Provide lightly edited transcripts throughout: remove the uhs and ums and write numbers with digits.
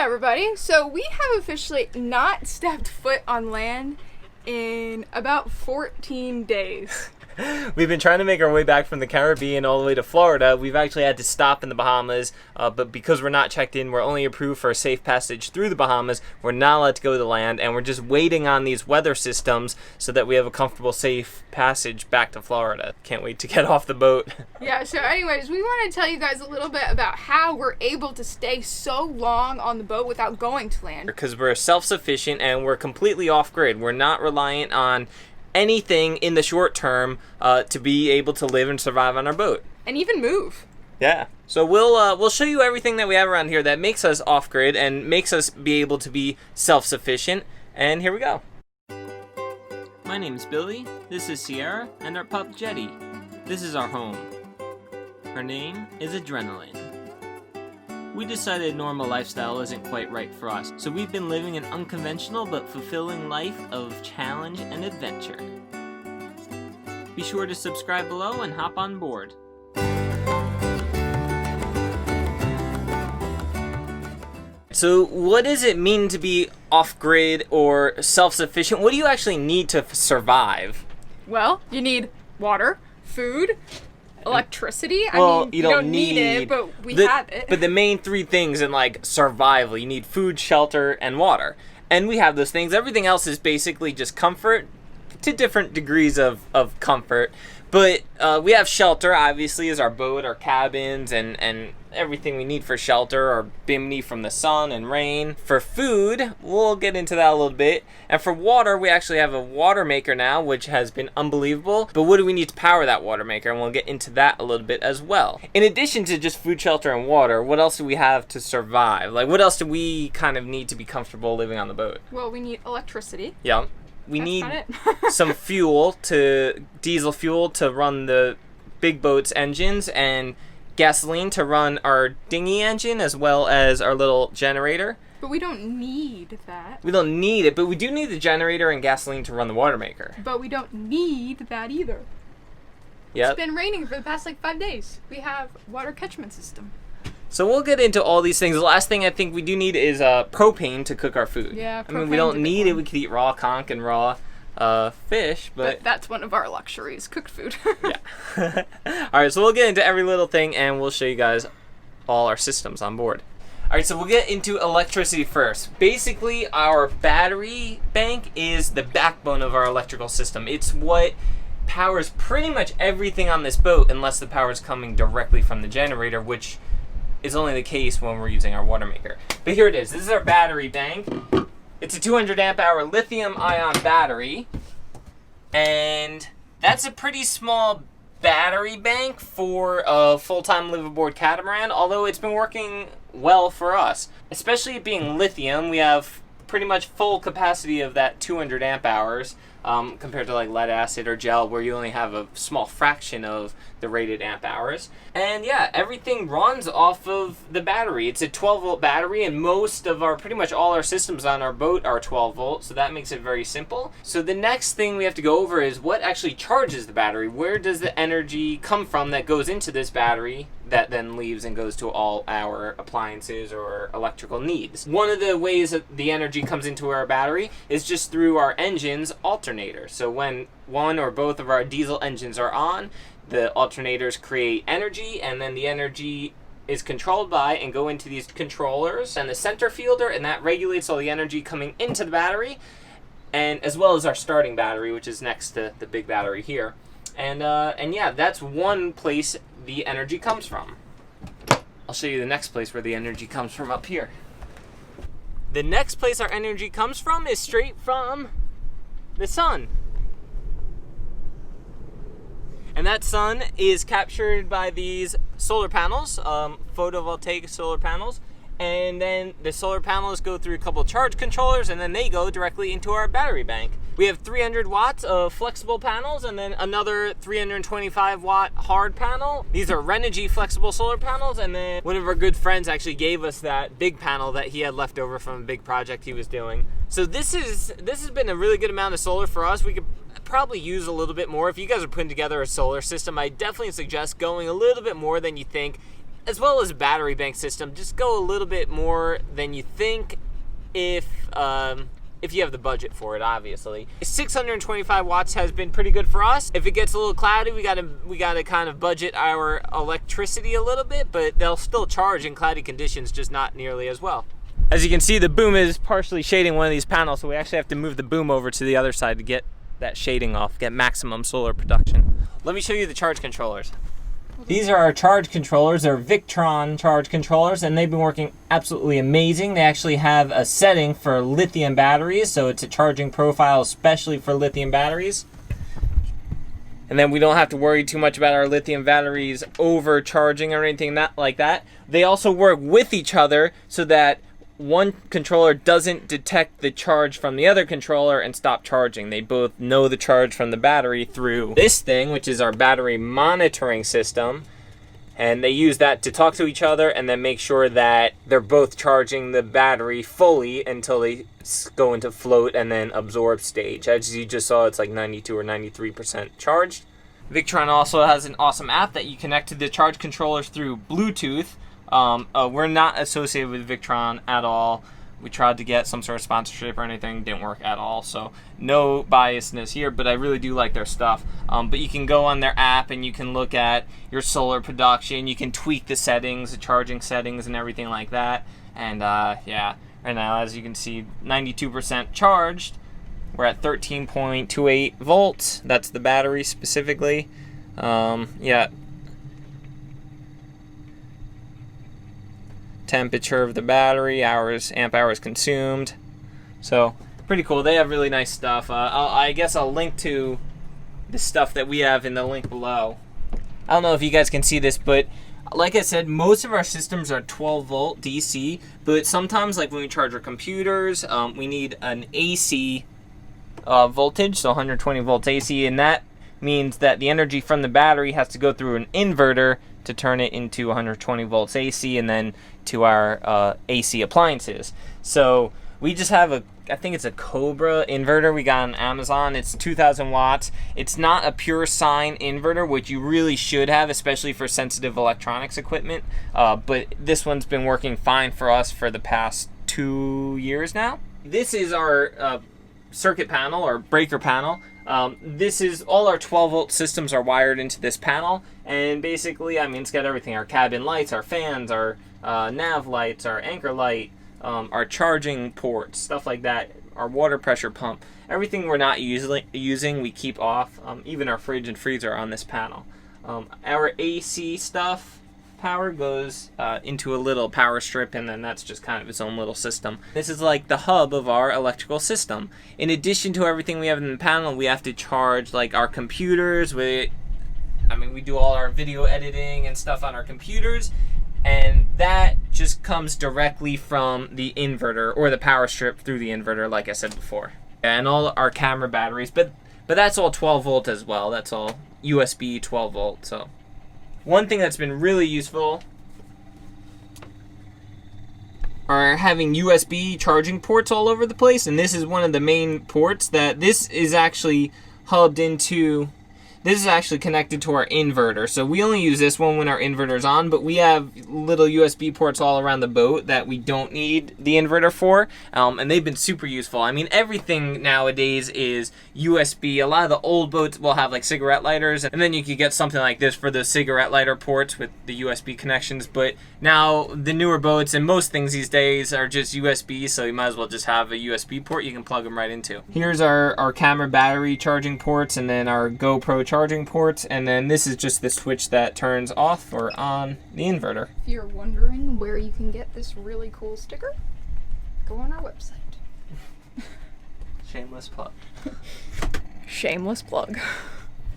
everybody. So we have officially not stepped foot on land in about 14 days. We've been trying to make our way back from the Caribbean all the way to Florida. We've actually had to stop in the Bahamas, but because we're not checked in, we're only approved for a safe passage through the Bahamas. We're not allowed to go to the land, and we're just waiting on these weather systems so that we have a comfortable, safe passage back to Florida. Can't wait to get off the boat. Yeah, so anyways, we want to tell you guys a little bit about how we're able to stay so long on the boat without going to land. Because we're self-sufficient and we're completely off-grid. We're not reliant on anything in the short term to be able to live and survive on our boat. And even move. Yeah. So we'll show you everything that we have around here that makes us off-grid and makes us be able to be self-sufficient. And here we go. My name's Billy, this is Sierra, and our pup Jetty. This is our home. Her name is Adrenaline. We decided normal lifestyle isn't quite right for us, so we've been living an unconventional but fulfilling life of challenge and adventure. Be sure to subscribe below and hop on board. So what does it mean to be off-grid or self-sufficient? What do you actually need to survive? Well, you need water, food, electricity. Well, I mean, you don't need it, but we have it. But the main three things in like survival, you need food, shelter, and water. And we have those things. Everything else is basically just comfort to different degrees of comfort. But we have shelter, obviously, is our boat, our cabins, and everything we need for shelter, our bimini from the sun and rain. For food, we'll get into that a little bit. And for water, we actually have a water maker now, which has been unbelievable. But what do we need to power that water maker? And we'll get into that a little bit as well. In addition to just food, shelter, and water, what else do we have to survive? Like, what else do we kind of need to be comfortable living on the boat? Well, we need electricity. Yeah. We That's need it. some diesel fuel to run the big boat's engines, and gasoline to run our dinghy engine, as well as our little generator. But we don't need that. We don't need it, but we do need the generator and gasoline to run the water maker. But we don't need that either. Yep. It's been raining for the past 5 days. We have water catchment system. So we'll get into all these things. The last thing I think we do need is propane to cook our food. Yeah, I mean, we don't need it. We could eat raw conch and raw fish, but that's one of our luxuries, cooked food. Yeah. All right, so we'll get into every little thing, and we'll show you guys all our systems on board. All right, so we'll get into electricity first. Basically, our battery bank is the backbone of our electrical system. It's what powers pretty much everything on this boat, unless the power is coming directly from the generator, which is only the case when we're using our water maker. But here it is. This is our battery bank. It's a 200 amp hour lithium ion battery, and that's a pretty small battery bank for a full-time live-aboard catamaran, although it's been working well for us. Especially it being lithium, we have pretty much full capacity of that 200 amp hours compared to like lead acid or gel, where you only have a small fraction of the rated amp hours. And yeah, everything runs off of the battery. It's a 12 volt battery, and pretty much all our systems on our boat are 12 volt, so that makes it very simple. So the next thing we have to go over is what actually charges the battery. Where does the energy come from that goes into this battery that then leaves and goes to all our appliances or electrical needs? One of the ways that the energy comes into our battery is just through our engine's alternator. So when one or both of our diesel engines are on, the alternators create energy, and then the energy is controlled by and go into these controllers and the center fielder, and that regulates all the energy coming into the battery, and as well as our starting battery, which is next to the big battery here. And yeah, that's one place the energy comes from. I'll show you the next place where the energy comes from up here. The next place our energy comes from is straight from the sun. And that sun is captured by these solar panels, photovoltaic solar panels. And then the solar panels go through a couple of charge controllers, and then they go directly into our battery bank. We have 300 watts of flexible panels, and then another 325 watt hard panel. These are Renogy flexible solar panels, and then one of our good friends actually gave us that big panel that he had left over from a big project he was doing. So this has been a really good amount of solar for us. We could probably use a little bit more. If you guys are putting together a solar system, I definitely suggest going a little bit more than you think. as well as a battery bank system, just go a little bit more than you think if you have the budget for it, obviously. 625 watts has been pretty good for us. If it gets a little cloudy, we gotta kind of budget our electricity a little bit, but they'll still charge in cloudy conditions, just not nearly as well. As you can see, the boom is partially shading one of these panels, so we actually have to move the boom over to the other side to get that shading off, get maximum solar production. Let me show you the charge controllers. These are our charge controllers. They're Victron charge controllers, and they've been working absolutely amazing. They actually have a setting for lithium batteries, so it's a charging profile especially for lithium batteries. And then we don't have to worry too much about our lithium batteries overcharging or anything like that. They also work with each other so that one controller doesn't detect the charge from the other controller and stop charging. They both know the charge from the battery through this thing, which is our battery monitoring system. And they use that to talk to each other and then make sure that they're both charging the battery fully until they go into float and then absorb stage. As you just saw, it's like 92 or 93% charged. Victron also has an awesome app that you connect to the charge controllers through Bluetooth. We're not associated with Victron at all. We tried to get some sort of sponsorship or anything, didn't work at all, so no biasness here, but I really do like their stuff. But you can go on their app and you can look at your solar production, you can tweak the settings, the charging settings and everything like that. And yeah, right now, as you can see, 92% charged. We're at 13.28 volts. That's the battery specifically. Yeah. Temperature of the battery, amp hours consumed. So pretty cool. They have really nice stuff. I guess I'll link to the stuff that we have in the link below. I don't know if you guys can see this, but like I said, most of our systems are 12 volt DC, but sometimes, like when we charge our computers, we need an AC voltage, so 120 volts AC, and that means that the energy from the battery has to go through an inverter to turn it into 120 volts AC and then to our AC appliances. So we just have I think it's a Cobra inverter we got on Amazon. It's 2,000 watts. It's not a pure sine inverter, which you really should have, especially for sensitive electronics equipment. But this one's been working fine for us for the past 2 years now. This is our circuit panel or breaker panel. This is all our 12 volt systems are wired into this panel, and basically, I mean, it's got everything: our cabin lights, our fans, our nav lights, our anchor light, our charging ports, stuff like that, our water pressure pump. Everything we're not using, we keep off. Even our fridge and freezer are on this panel. Our AC stuff, power goes into a little power strip, and then that's just kind of its own little system. This is like the hub of our electrical system. In addition to everything we have in the panel, we have to charge like our computers. We do all our video editing and stuff on our computers, and that just comes directly from the inverter or the power strip through the inverter, like I said before. And all our camera batteries, but that's all 12 volt as well. That's all USB 12 volt. So one thing that's been really useful are having USB charging ports all over the place, and this is one of the main ports that this is actually hubbed into. This is actually connected to our inverter, so we only use this one when our inverter's on, but we have little USB ports all around the boat that we don't need the inverter for, and they've been super useful. I mean, everything nowadays is USB. A lot of the old boats will have like cigarette lighters, and then you could get something like this for the cigarette lighter ports with the USB connections, but now the newer boats and most things these days are just USB, so you might as well just have a USB port you can plug them right into. Here's our camera battery charging ports, and then our GoPro charging ports, and then this is just the switch that turns off or on the inverter. If you're wondering where you can get this really cool sticker, go on our website. Shameless plug. Shameless plug.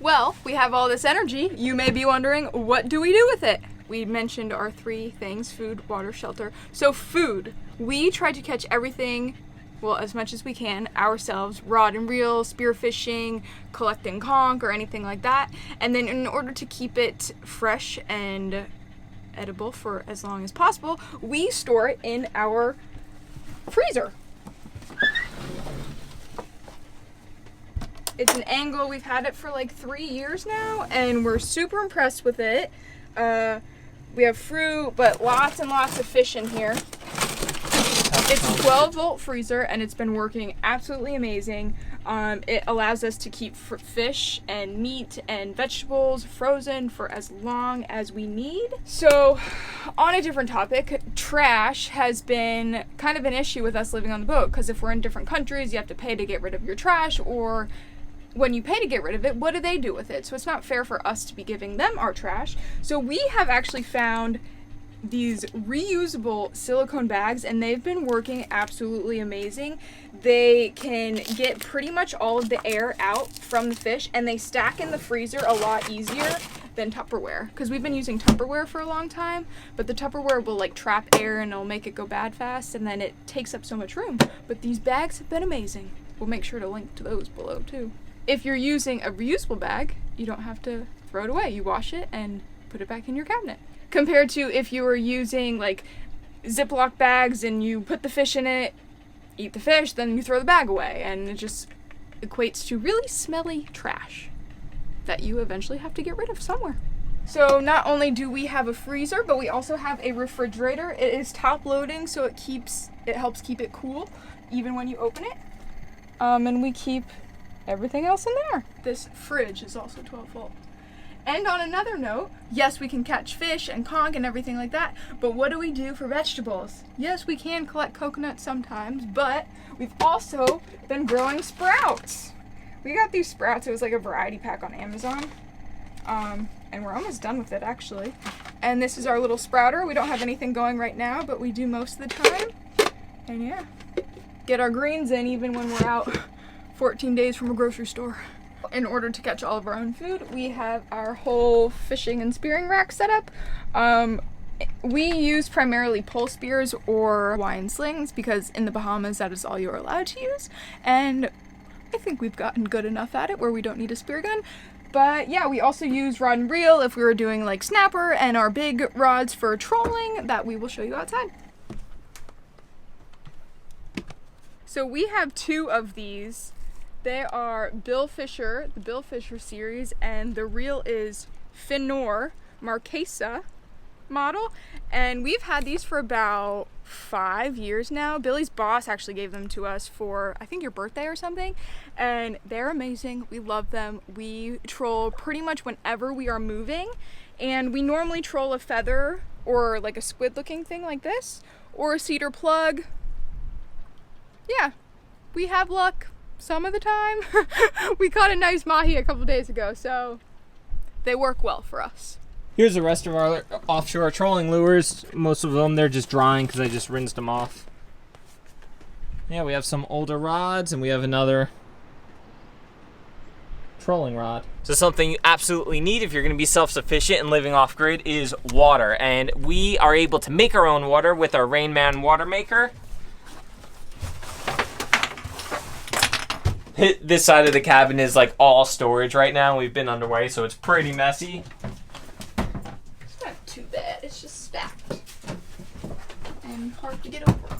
Well, we have all this energy. You may be wondering, what do we do with it? We mentioned our 3 things: food, water, shelter. So food, we try to catch everything, well, as much as we can ourselves, rod and reel, spearfishing, collecting conch, or anything like that. And then in order to keep it fresh and edible for as long as possible, we store it in our freezer. It's an Angle. We've had it for like 3 years now, and we're super impressed with it. We have fruit, but lots and lots of fish in here. It's a 12-volt freezer, and it's been working absolutely amazing. It allows us to keep fish and meat and vegetables frozen for as long as we need. So, on a different topic, trash has been kind of an issue with us living on the boat, because if we're in different countries, you have to pay to get rid of your trash, or when you pay to get rid of it, what do they do with it? So it's not fair for us to be giving them our trash. So we have actually found these reusable silicone bags, and they've been working absolutely amazing. They can get pretty much all of the air out from the fish, and they stack in the freezer a lot easier than Tupperware, because we've been using Tupperware for a long time, but the Tupperware will like trap air and it'll make it go bad fast, and then it takes up so much room. But these bags have been amazing. We'll make sure to link to those below too. If you're using a reusable bag, you don't have to throw it away. You wash it and put it back in your cabinet. Compared to if you were using like Ziploc bags and you put the fish in it, eat the fish, then you throw the bag away, and it just equates to really smelly trash that you eventually have to get rid of somewhere. So not only do we have a freezer, but we also have a refrigerator. It is top loading, so it helps keep it cool even when you open it. And we keep everything else in there. This fridge is also 12 volt. And on another note, yes, we can catch fish and conch and everything like that, but what do we do for vegetables? Yes, we can collect coconuts sometimes, but we've also been growing sprouts. We got these sprouts. It was like a variety pack on Amazon. And we're almost done with it, actually. And this is our little sprouter. We don't have anything going right now, but we do most of the time. And yeah, get our greens in even when we're out 14 days from a grocery store. In order to catch all of our own food, we have our whole fishing and spearing rack set up. We use primarily pole spears or Hawaiian slings, because in the Bahamas that is all you're allowed to use. And I think we've gotten good enough at it where we don't need a spear gun. But yeah, we also use rod and reel if we were doing like snapper, and our big rods for trolling that we will show you outside. So we have two of these. They are Bill Fisher, the Bill Fisher series, and the reel is Finor Marquesa model. And we've had these for about 5 years now. Billy's boss actually gave them to us for, I think, your birthday or something. And they're amazing. We love them. We troll pretty much whenever we are moving. And we normally troll a feather or like a squid looking thing like this, or a cedar plug. Yeah, we have luck some of the time. We caught a nice mahi a couple days ago, so they work well for us. Here's the rest of our offshore trolling lures. Most of them, they're just drying because I just rinsed them off. Yeah, we have some older rods, and we have another trolling rod. So something you absolutely need if you're going to be self-sufficient and living off-grid is water. And we are able to make our own water with our Rain Man water maker. This side of the cabin is like all storage right now. We've been underway, so it's pretty messy. It's not too bad. It's just stacked and hard to get over.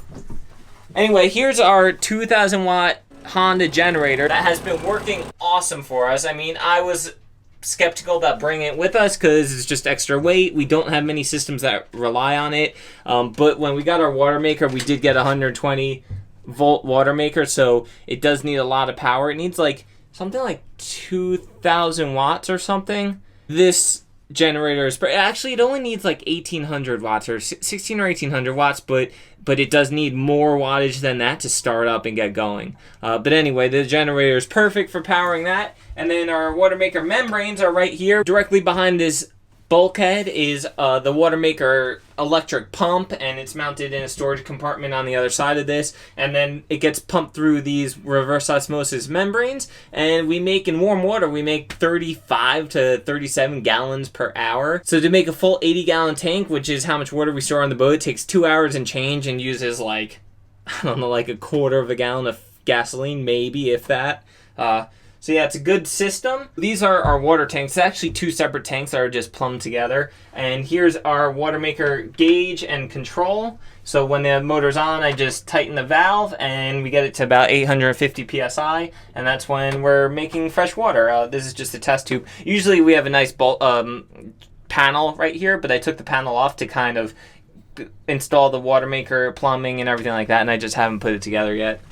Anyway, here's our 2,000 watt Honda generator that has been working awesome for us. I mean, I was skeptical about bringing it with us because it's just extra weight. We don't have many systems that rely on it. But when we got our water maker, we did get a 120 volt water maker, so it does need a lot of power. It needs like something like 2,000 watts or something. This generator is actually, it only needs like 1,800 watts or 16 or 1,800 watts, but it does need more wattage than that to start up and get going. But anyway, the generator is perfect for powering that. And then our water maker membranes are right here. Directly behind this bulkhead is the water maker electric pump, and it's mounted in a storage compartment on the other side of this, and then it gets pumped through these reverse osmosis membranes, and we make, in warm water, we make 35 to 37 gallons per hour. So to make a full 80-gallon tank, which is how much water we store on the boat, it takes 2 hours and change and uses like, I don't know, like a quarter of a gallon of gasoline, maybe, if that. So yeah, it's a good system. These are our water tanks. It's actually two separate tanks that are just plumbed together. And here's our water maker gauge and control. So when the motor's on, I just tighten the valve and we get it to about 850 PSI. And that's when we're making fresh water. This is just a test tube. Usually we have a nice panel right here, but I took the panel off to kind of install the water maker, plumbing, and everything like that, and I just haven't put it together yet.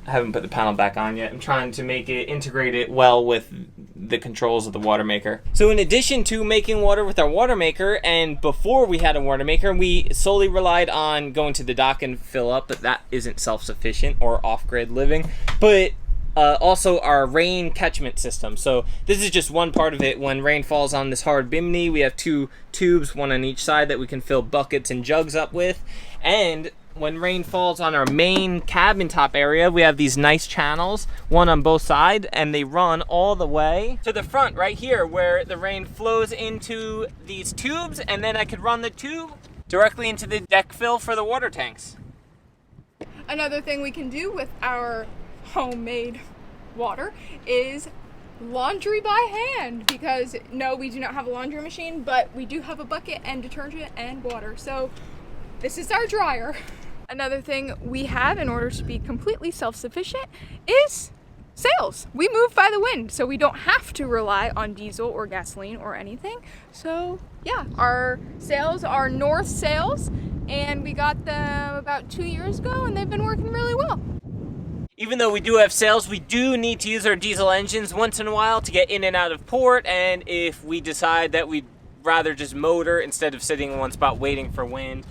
Haven't put the panel back on yet. I'm trying to make it integrate it well with the controls of the water maker. So in addition to making water with our water maker, and before we had a water maker, we solely relied on going to the dock and fill up, but that isn't self-sufficient or off-grid living. But also our rain catchment system. So this is just one part of it. When rain falls on this hard bimini, we have 2 tubes, one on each side, that we can fill buckets and jugs up with. And when rain falls on our main cabin top area, we have these nice channels, one on both sides, and they run all the way to the front right here where the rain flows into these tubes, and then I could run the tube directly into the deck fill for the water tanks. Another thing we can do with our homemade water is laundry by hand, because no, we do not have a laundry machine, but we do have a bucket and detergent and water. So this is our dryer. Another thing we have in order to be completely self-sufficient is sails. We move by the wind, so we don't have to rely on diesel or gasoline or anything. So yeah, our sails are North sails, and we got them about 2 years ago, and they've been working really well. Even though we do have sails, we do need to use our diesel engines once in a while to get in and out of port, and if we decide that we'd rather just motor instead of sitting in one spot waiting for wind,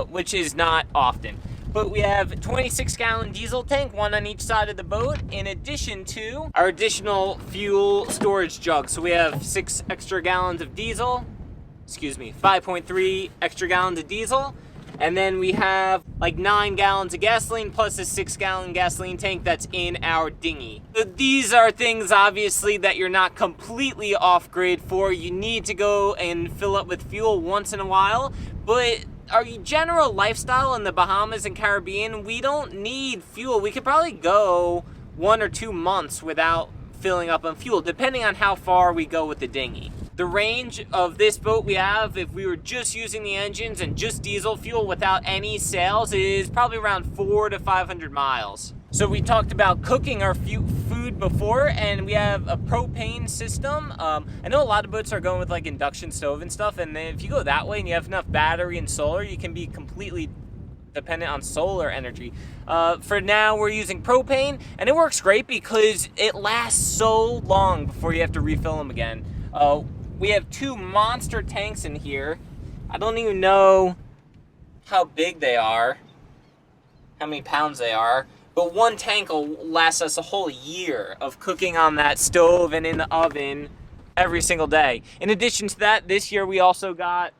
which is not often. But we have a 26-gallon diesel tank, one on each side of the boat, in addition to our additional fuel storage jug. So we have 6 extra gallons of diesel, 5.3 extra gallons of diesel, and then we have like 9 gallons of gasoline plus a 6-gallon gasoline tank that's in our dinghy. So these are things obviously that you're not completely off grid for. You need to go and fill up with fuel once in a while, but our general lifestyle in the Bahamas and Caribbean, we don't need fuel. We could probably go 1 or 2 months without filling up on fuel, depending on how far we go with the dinghy. The range of this boat we have, if we were just using the engines and just diesel fuel without any sails, is probably around 400 to 500 miles. So we talked about cooking our food before, and we have a propane system. I know a lot of boats are going with like induction stove and stuff, and then if you go that way and you have enough battery and solar, you can be completely dependent on solar energy. For now, we're using propane, and it works great because it lasts so long before you have to refill them again. We have 2 monster tanks in here. I don't even know how big they are, how many pounds they are. But one tank will last us a whole year of cooking on that stove and in the oven every single day. In addition to that, this year we also got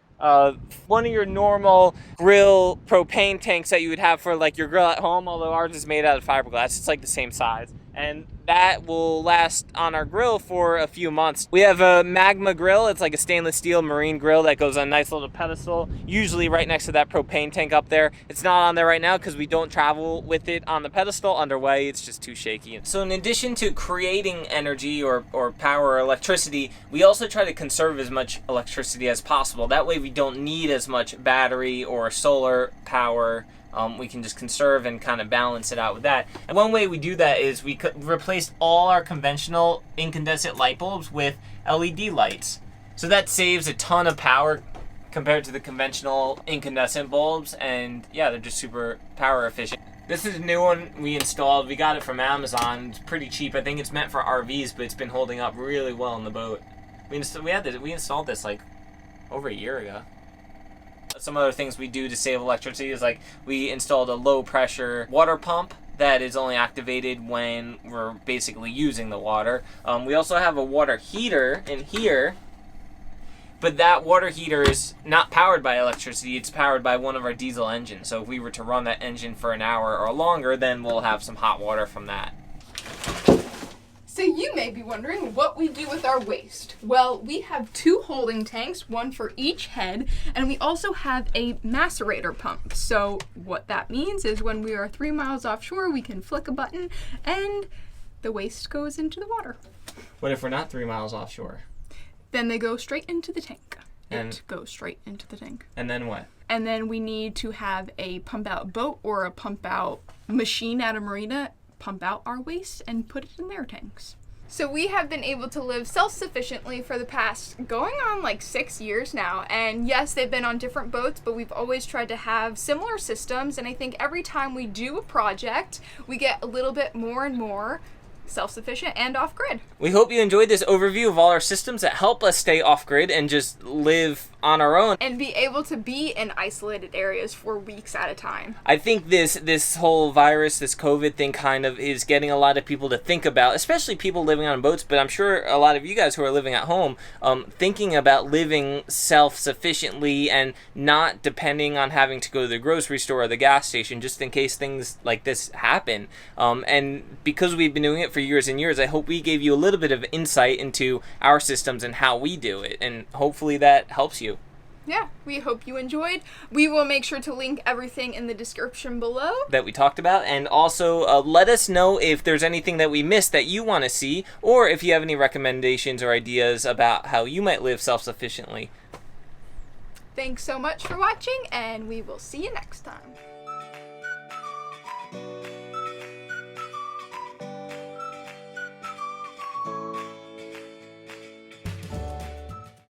one of your normal grill propane tanks that you would have for like your grill at home, although ours is made out of fiberglass. It's like the same size. And that will last on our grill for a few months. We have a Magma grill. It's like a stainless steel marine grill that goes on a nice little pedestal, usually right next to that propane tank up there. It's not on there right now because we don't travel with it on the pedestal underway. It's just too shaky. So in addition to creating energy or power or electricity, we also try to conserve as much electricity as possible. That way we don't need as much battery or solar power. We can just conserve and kind of balance it out with that. And one way we do that is we replaced all our conventional incandescent light bulbs with LED lights. So that saves a ton of power compared to the conventional incandescent bulbs, and yeah, they're just super power efficient. This is a new one we installed. We got it from Amazon. It's pretty cheap. I think it's meant for RVs, but it's been holding up really well in the boat. We installed this like over a year ago. Some other things we do to save electricity is like we installed a low pressure water pump that is only activated when we're basically using the water. We also have a water heater in here, but that water heater is not powered by electricity. It's powered by one of our diesel engines. So if we were to run that engine for an hour or longer, then we'll have some hot water from that. So you may be wondering what we do with our waste. Well, we have 2 holding tanks, one for each head, and we also have a macerator pump. So what that means is when we are 3 miles offshore, we can flick a button and the waste goes into the water. What if we're not 3 miles offshore? Then they go straight into the tank. And it goes straight into the tank. And then what? And then we need to have a pump out boat or a pump out machine at a marina pump out our waste and put it in their tanks. So we have been able to live self-sufficiently for the past going on like 6 years now. And yes, they've been on different boats, but we've always tried to have similar systems. And I think every time we do a project, we get a little bit more and more self-sufficient and off-grid. We hope you enjoyed this overview of all our systems that help us stay off-grid and just live on our own. And be able to be in isolated areas for weeks at a time. I think this whole virus, this COVID thing kind of is getting a lot of people to think about, especially people living on boats, but I'm sure a lot of you guys who are living at home, thinking about living self-sufficiently and not depending on having to go to the grocery store or the gas station just in case things like this happen. And because we've been doing it for years and years, I hope we gave you a little bit of insight into our systems and how we do it, and hopefully that helps you. Yeah, we hope you enjoyed. We will make sure to link everything in the description below that we talked about, and also let us know if there's anything that we missed that you want to see, or if you have any recommendations or ideas about how you might live self-sufficiently. Thanks so much for watching, and we will see you next time.